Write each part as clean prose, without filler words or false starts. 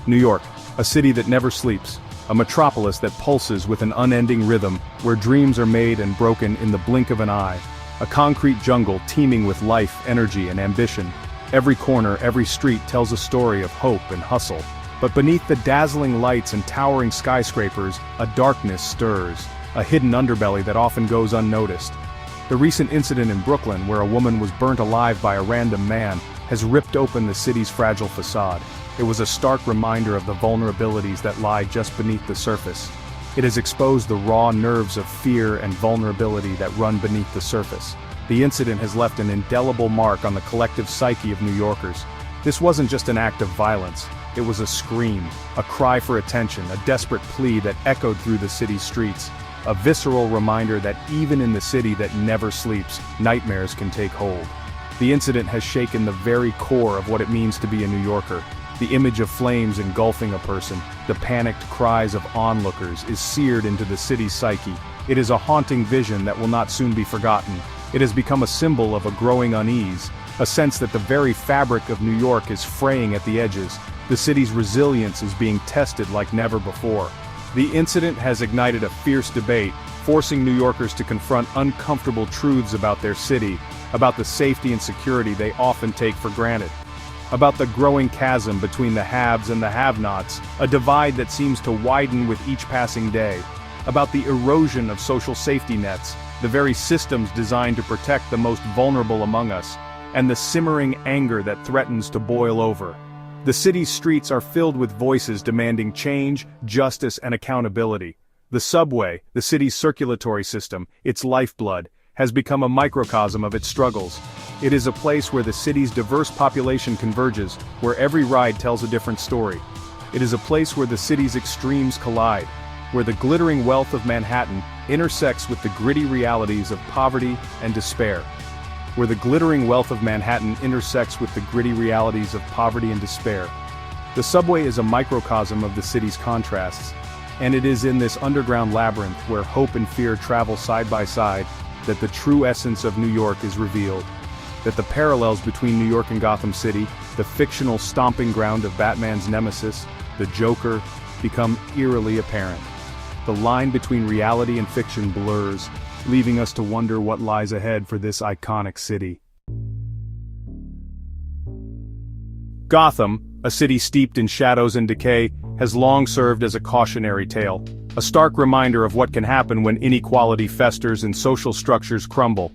New York, a city that never sleeps, a metropolis that pulses with an unending rhythm, where dreams are made and broken in the blink of an eye, a concrete jungle teeming with life, energy, and ambition. Every corner, every street tells a story of hope and hustle. But beneath the dazzling lights and towering skyscrapers, a darkness stirs, a hidden underbelly that often goes unnoticed. The recent incident in Brooklyn, where a woman was burnt alive by a random man, has ripped open the city's fragile facade. It was a stark reminder of the vulnerabilities that lie just beneath the surface. It has exposed the raw nerves of fear and vulnerability that run beneath the surface. The incident has left an indelible mark on the collective psyche of New Yorkers. This wasn't just an act of violence. It was a scream, a cry for attention, a desperate plea that echoed through the city's streets. A visceral reminder that even in the city that never sleeps, nightmares can take hold. The incident has shaken the very core of what it means to be a New Yorker. The image of flames engulfing a person, the panicked cries of onlookers, is seared into the city's psyche. It is a haunting vision that will not soon be forgotten. It has become a symbol of a growing unease, a sense that the very fabric of New York is fraying at the edges. The city's resilience is being tested like never before. The incident has ignited a fierce debate, forcing New Yorkers to confront uncomfortable truths about their city, about the safety and security they often take for granted, about the growing chasm between the haves and the have-nots, a divide that seems to widen with each passing day, about the erosion of social safety nets, the very systems designed to protect the most vulnerable among us, and the simmering anger that threatens to boil over. The city's streets are filled with voices demanding change, justice, and accountability. The subway, the city's circulatory system, its lifeblood, has become a microcosm of its struggles. It is a place where the city's diverse population converges, where every ride tells a different story. It is a place where the city's extremes collide, where the glittering wealth of Manhattan intersects with the gritty realities of poverty and despair. Where the glittering wealth of Manhattan intersects with the gritty realities of poverty and despair. The subway is a microcosm of the city's contrasts, and it is in this underground labyrinth where hope and fear travel side by side that the true essence of New York is revealed, that the parallels between New York and Gotham City, the fictional stomping ground of Batman's nemesis, the Joker, become eerily apparent. The line between reality and fiction blurs, leaving us to wonder what lies ahead for this iconic city. Gotham, a city steeped in shadows and decay, has long served as a cautionary tale, a stark reminder of what can happen when inequality festers and social structures crumble.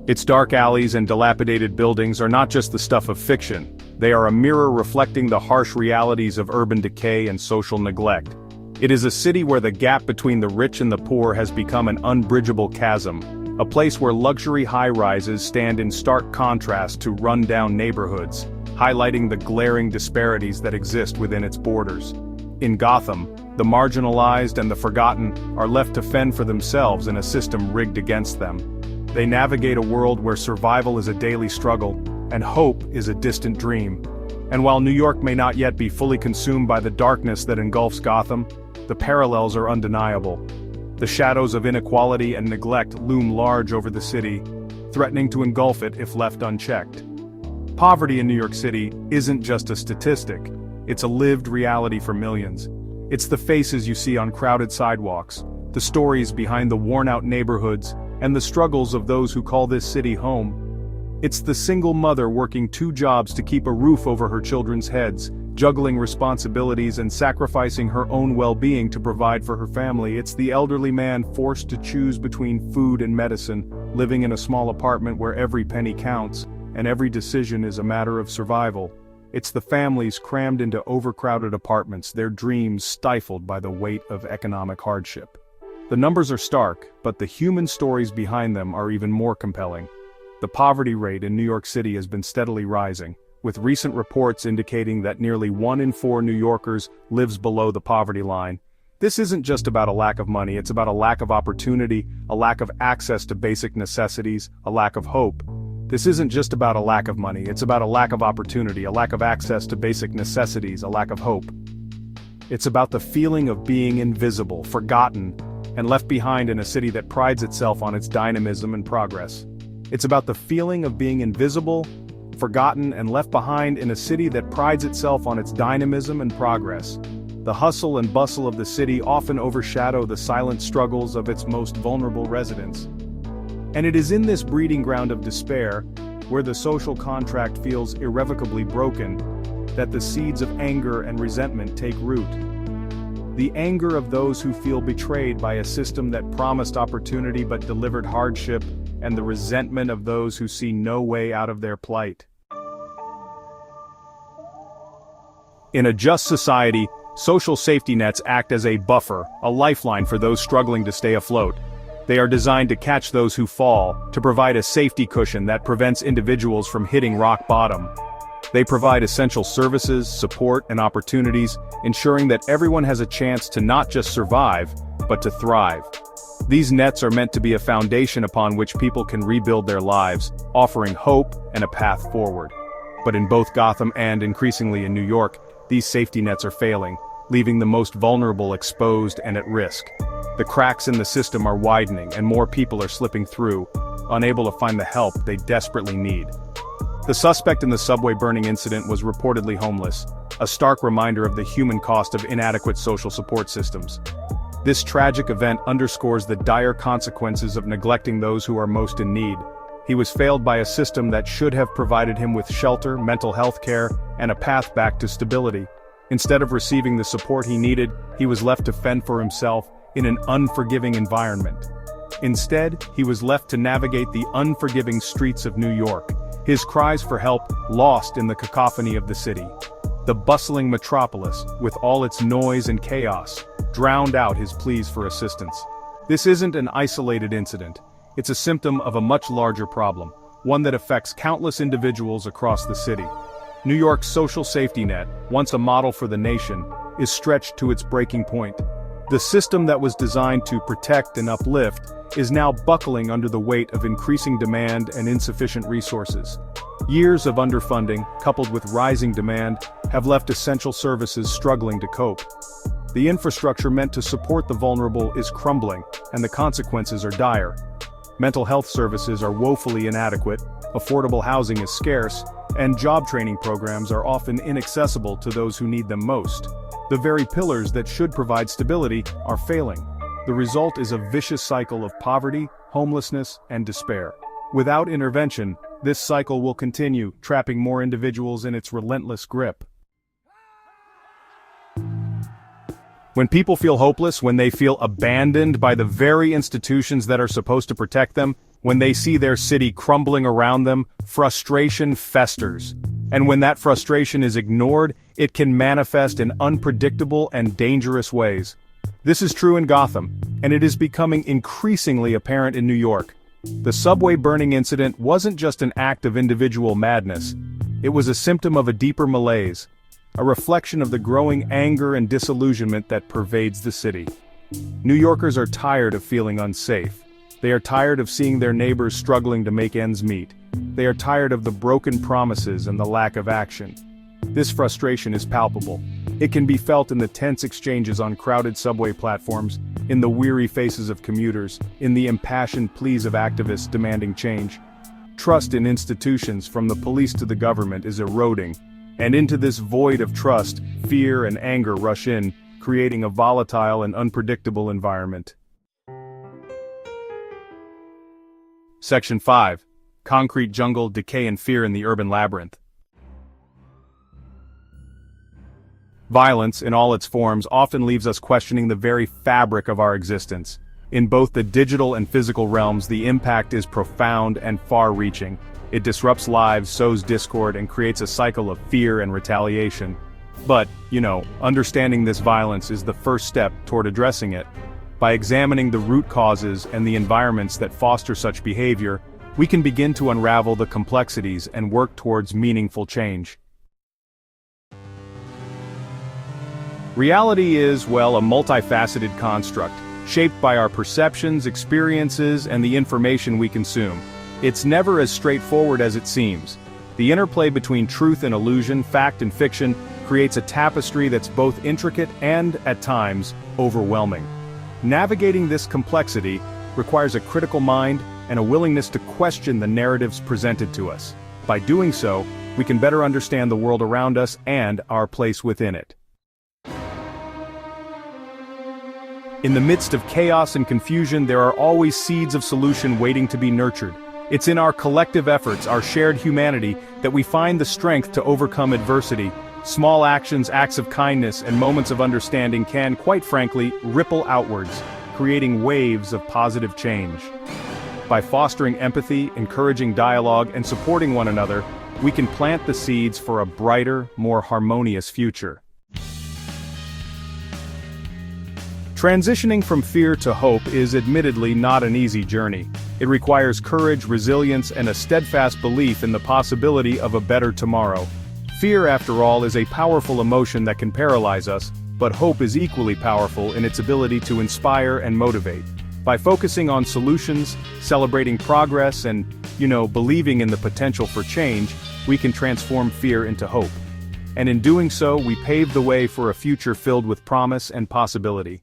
Its dark alleys and dilapidated buildings are not just the stuff of fiction, they are a mirror reflecting the harsh realities of urban decay and social neglect. It is a city where the gap between the rich and the poor has become an unbridgeable chasm, a place where luxury high-rises stand in stark contrast to run-down neighborhoods, highlighting the glaring disparities that exist within its borders. In Gotham, the marginalized and the forgotten are left to fend for themselves in a system rigged against them. They navigate a world where survival is a daily struggle, and hope is a distant dream. And while New York may not yet be fully consumed by the darkness that engulfs Gotham, the parallels are undeniable. The shadows of inequality and neglect loom large over the city, threatening to engulf it if left unchecked. Poverty in New York City isn't just a statistic, it's a lived reality for millions. It's the faces you see on crowded sidewalks, the stories behind the worn-out neighborhoods, and the struggles of those who call this city home. It's the single mother working 2 jobs to keep a roof over her children's heads, juggling responsibilities and sacrificing her own well-being to provide for her family. It's the elderly man forced to choose between food and medicine, living in a small apartment where every penny counts, and every decision is a matter of survival. It's the families crammed into overcrowded apartments, their dreams stifled by the weight of economic hardship. The numbers are stark, but the human stories behind them are even more compelling. The poverty rate in New York City has been steadily rising, with recent reports indicating that nearly 1 in 4 New Yorkers lives below the poverty line. This isn't just about a lack of money, it's about a lack of opportunity, a lack of access to basic necessities, a lack of hope. This isn't just about a lack of money, it's about a lack of opportunity, a lack of access to basic necessities, a lack of hope. It's about the feeling of being invisible, forgotten, and left behind in a city that prides itself on its dynamism and progress. It's about the feeling of being invisible, forgotten and left behind in a city that prides itself on its dynamism and progress. The hustle and bustle of the city often overshadow the silent struggles of its most vulnerable residents. And it is in this breeding ground of despair, where the social contract feels irrevocably broken, that the seeds of anger and resentment take root. The anger of those who feel betrayed by a system that promised opportunity but delivered hardship, and the resentment of those who see no way out of their plight. In a just society, social safety nets act as a buffer, a lifeline for those struggling to stay afloat. They are designed to catch those who fall, to provide a safety cushion that prevents individuals from hitting rock bottom. They provide essential services, support, and opportunities, ensuring that everyone has a chance to not just survive, but to thrive. These nets are meant to be a foundation upon which people can rebuild their lives, offering hope and a path forward. But in both Gotham and increasingly in New York, these safety nets are failing, leaving the most vulnerable exposed and at risk. The cracks in the system are widening and more people are slipping through, unable to find the help they desperately need. The suspect in the subway burning incident was reportedly homeless, a stark reminder of the human cost of inadequate social support systems. This tragic event underscores the dire consequences of neglecting those who are most in need. He was failed by a system that should have provided him with shelter, mental health care, and a path back to stability. Instead of receiving the support he needed, he was left to fend for himself in an unforgiving environment. Instead, he was left to navigate the unforgiving streets of New York, his cries for help lost in the cacophony of the city. The bustling metropolis, with all its noise and chaos, drowned out his pleas for assistance. This isn't an isolated incident. It's a symptom of a much larger problem, one that affects countless individuals across the city. New York's social safety net, once a model for the nation, is stretched to its breaking point. The system that was designed to protect and uplift is now buckling under the weight of increasing demand and insufficient resources. Years of underfunding, coupled with rising demand, have left essential services struggling to cope. The infrastructure meant to support the vulnerable is crumbling, and the consequences are dire. Mental health services are woefully inadequate, affordable housing is scarce, and job training programs are often inaccessible to those who need them most. The very pillars that should provide stability are failing. The result is a vicious cycle of poverty, homelessness, and despair. Without intervention, this cycle will continue, trapping more individuals in its relentless grip. When people feel hopeless, when they feel abandoned by the very institutions that are supposed to protect them, when they see their city crumbling around them, frustration festers. And when that frustration is ignored, it can manifest in unpredictable and dangerous ways. This is true in Gotham, and it is becoming increasingly apparent in New York. The subway burning incident wasn't just an act of individual madness. It was a symptom of a deeper malaise, a reflection of the growing anger and disillusionment that pervades the city. New Yorkers are tired of feeling unsafe. They are tired of seeing their neighbors struggling to make ends meet. They are tired of the broken promises and the lack of action. This frustration is palpable. It can be felt in the tense exchanges on crowded subway platforms, in the weary faces of commuters, in the impassioned pleas of activists demanding change. Trust in institutions, from the police to the government, is eroding, and into this void of trust, fear and anger rush in, creating a volatile and unpredictable environment. Section 5. Concrete jungle, decay and fear in the urban labyrinth. Violence, in all its forms, often leaves us questioning the very fabric of our existence. In both the digital and physical realms, the impact is profound and far-reaching. It disrupts lives, sows discord, and creates a cycle of fear and retaliation. But, understanding this violence is the first step toward addressing it. By examining the root causes and the environments that foster such behavior, we can begin to unravel the complexities and work towards meaningful change. Reality is, a multifaceted construct, shaped by our perceptions, experiences, and the information we consume. It's never as straightforward as it seems. The interplay between truth and illusion, fact and fiction, creates a tapestry that's both intricate and, at times, overwhelming. Navigating this complexity requires a critical mind and a willingness to question the narratives presented to us. By doing so, we can better understand the world around us and our place within it. In the midst of chaos and confusion, there are always seeds of solution waiting to be nurtured. It's in our collective efforts, our shared humanity, that we find the strength to overcome adversity. Small actions, acts of kindness, and moments of understanding can, quite frankly, ripple outwards, creating waves of positive change. By fostering empathy, encouraging dialogue, and supporting one another, we can plant the seeds for a brighter, more harmonious future. Transitioning from fear to hope is admittedly not an easy journey. It requires courage, resilience, and a steadfast belief in the possibility of a better tomorrow. Fear, after all, is a powerful emotion that can paralyze us, but hope is equally powerful in its ability to inspire and motivate. By focusing on solutions, celebrating progress, and, believing in the potential for change, we can transform fear into hope. And in doing so, we pave the way for a future filled with promise and possibility.